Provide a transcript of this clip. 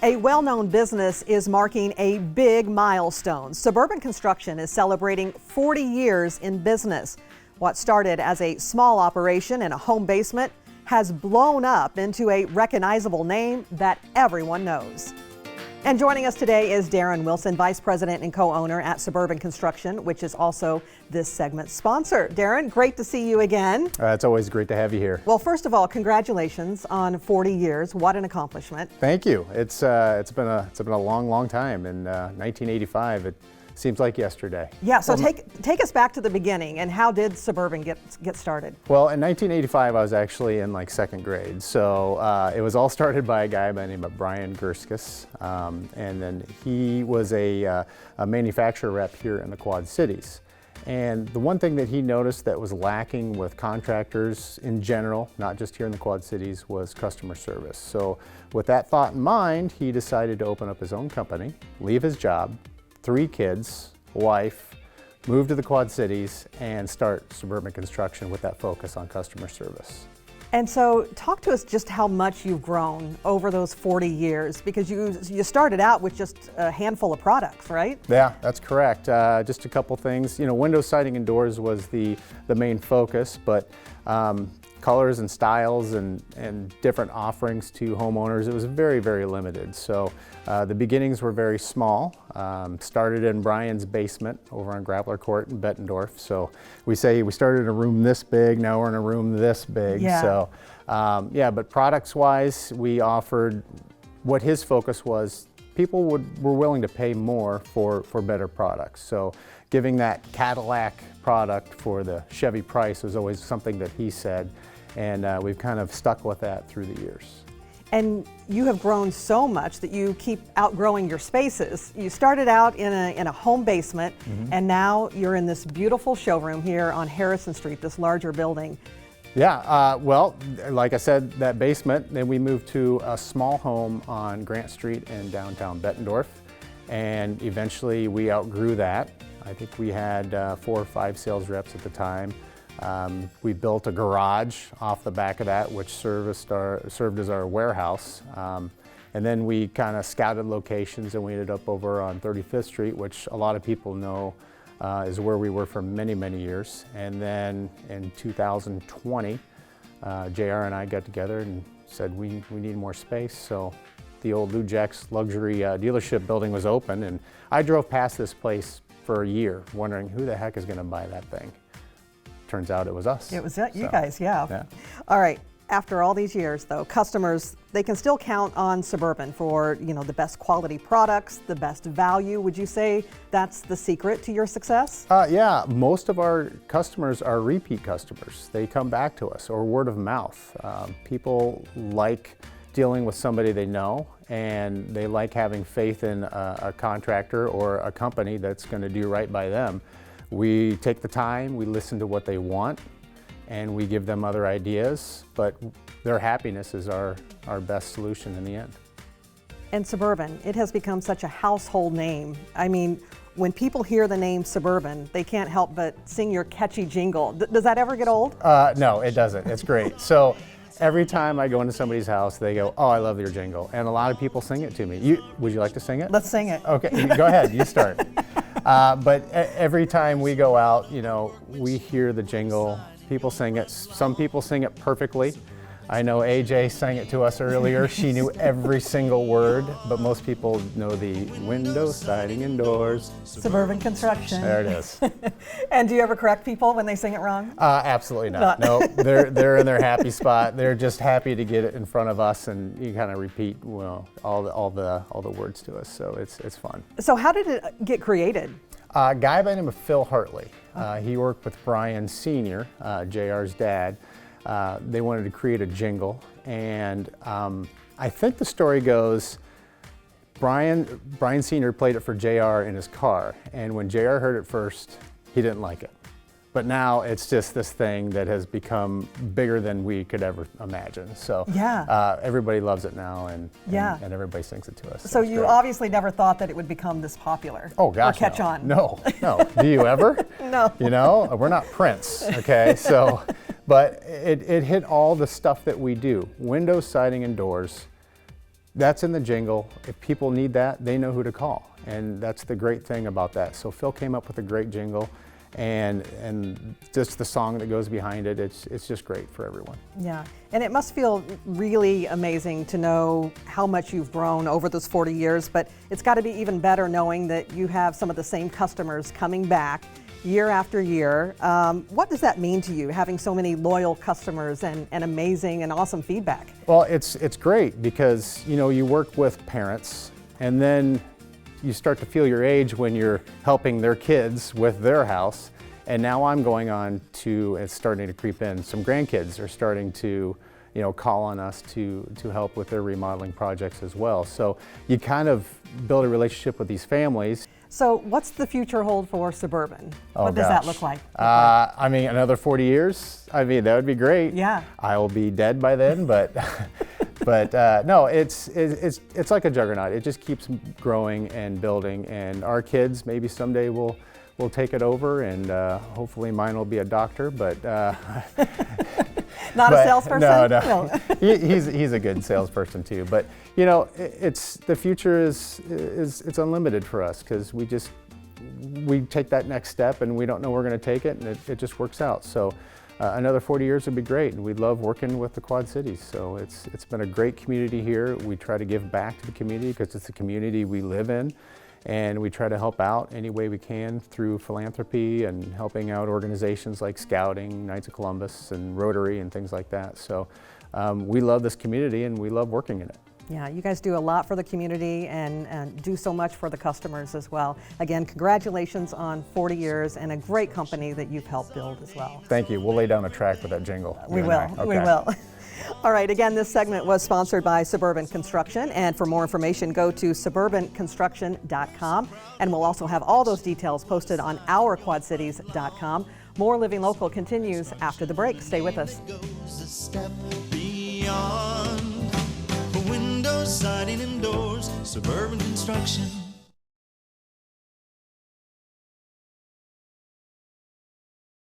A well-known business is marking a big milestone. Suburban Construction is celebrating 40 years in business. What started as a small operation in a home basement has blown up into a recognizable name that everyone knows. And joining us today is Darin Wilson, Vice President and co-owner at Suburban Construction, which is also this segment's sponsor. Darin, great to see you again. It's always great to have you here. Well, first of all, congratulations on 40 years. What an accomplishment. Thank you. It's been a long time. In 1985, it seems like yesterday. Yeah. So take us back to the beginning. And how did Suburban get started? Well, in 1985, I was actually in like second grade. So it was all started by a guy by the name of Brian Girskis, and then he was a manufacturer rep here in the Quad Cities. And the one thing that he noticed that was lacking with contractors in general, not just here in the Quad Cities, was customer service. So with that thought in mind, he decided to open up his own company, leave his job, 3 kids, wife, move to the Quad Cities, and start Suburban Construction with that focus on customer service. And so talk to us just how much you've grown over those 40 years, because you started out with just a handful of products, right? Yeah, that's correct. Just a couple things. You know, windows, siding, and doors was the main focus, but colors and styles and different offerings to homeowners, it was very, very limited. So the beginnings were very small. Started in Brian's basement over on Grappler Court in Bettendorf. So we say we started in a room this big, now we're in a room this big. Yeah. So yeah, but products-wise, we offered what his focus was. People were willing to pay more for better products. So giving that Cadillac product for the Chevy price was always something that he said, and we've kind of stuck with that through the years. And you have grown so much that you keep outgrowing your spaces. You started out in a home basement, and now you're in this beautiful showroom here on Harrison Street, this larger building. Yeah, well, like I said, that basement, then we moved to a small home on Grant Street in downtown Bettendorf, and eventually we outgrew that. I think we had 4 or 5 sales reps at the time. We built a garage off the back of that, which served as our warehouse. And then we kind of scouted locations, and we ended up over on 35th Street, which a lot of people know is where we were for many, many years. And then in 2020, JR and I got together and said we need more space. So the old Lou Jack's luxury dealership building was open, and I drove past this place for a year wondering who the heck is going to buy that thing. Turns out it was us. It was you guys, yeah. All right. After all these years, though, customers, they can still count on Suburban for, you know, the best quality products, the best value. Would you say that's the secret to your success? Yeah, most of our customers are repeat customers. They come back to us, or word of mouth. People like dealing with somebody they know, and they like having faith in a contractor or a company that's going to do right by them. We take the time, we listen to what they want, and we give them other ideas, but their happiness is our best solution in the end. And Suburban, it has become such a household name. I mean, when people hear the name Suburban, they can't help but sing your catchy jingle. Does that ever get old? No, it doesn't. It's great. So every time I go into somebody's house, they go, "Oh, I love your jingle." And a lot of people sing it to me. Would you like to sing it? Let's sing it. Okay, go ahead, you start. But every time we go out, you know, we hear the jingle. People sing it. Some people sing it perfectly. I know AJ sang it to us earlier. She knew every single word, but most people know the windows, siding, and doors. Suburban Construction. There it is. And do you ever correct people when they sing it wrong? Absolutely not. No, they're in their happy spot. They're just happy to get it in front of us, and you kind of repeat, well, all the words to us. So it's fun. So how did it get created? A guy by the name of Phil Hartley. He worked with Brian Sr., JR's dad. They wanted to create a jingle, and I think the story goes, Brian Sr. played it for JR in his car, and when JR heard it first, he didn't like it. But now it's just this thing that has become bigger than we could ever imagine. So yeah. Everybody loves it now, and everybody sings it to us. So you obviously never thought that it would become this popular. Oh gosh, or catch on. No. Do you ever? No. You know, we're not Prince, okay? So, but it hit all the stuff that we do. Windows, siding, and doors. That's in the jingle. If people need that, they know who to call, and that's the great thing about that. So Phil came up with a great jingle, and just the song that goes behind it, it's just great for everyone. Yeah, and it must feel really amazing to know how much you've grown over those 40 years, but it's got to be even better knowing that you have some of the same customers coming back year after year. What does that mean to you, having so many loyal customers and amazing and awesome feedback? Well, it's great because, you know, you work with parents, and then you start to feel your age when you're helping their kids with their house. And now I'm going on to, it's starting to creep in. Some grandkids are starting to, you know, call on us to help with their remodeling projects as well. So you kind of build a relationship with these families. So what's the future hold for Suburban? Oh, what does that look like? I mean, another 40 years? I mean, that would be great. Yeah. I will be dead by then, but no, it's like a juggernaut. It just keeps growing and building, and our kids maybe someday will take it over, and hopefully mine will be a doctor, but not a salesperson? No. He's a good salesperson too, but you know, the future is unlimited for us, because we take that next step and we don't know where we're going to take it, and it just works out. So another 40 years would be great, and we love working with the Quad Cities. So it's been a great community here. We try to give back to the community because it's the community we live in, and we try to help out any way we can through philanthropy and helping out organizations like Scouting, Knights of Columbus, and Rotary, and things like that. So we love this community, and we love working in it. Yeah, you guys do a lot for the community and do so much for the customers as well. Again, congratulations on 40 years and a great company that you've helped build as well. Thank you. We'll lay down a track with that jingle. We will. Okay. We will. All right, again, this segment was sponsored by Suburban Construction, and for more information, go to suburbanconstruction.com, and we'll also have all those details posted on ourquadcities.com. More Living Local continues after the break. Stay with us. Siding and doors, Suburban Construction.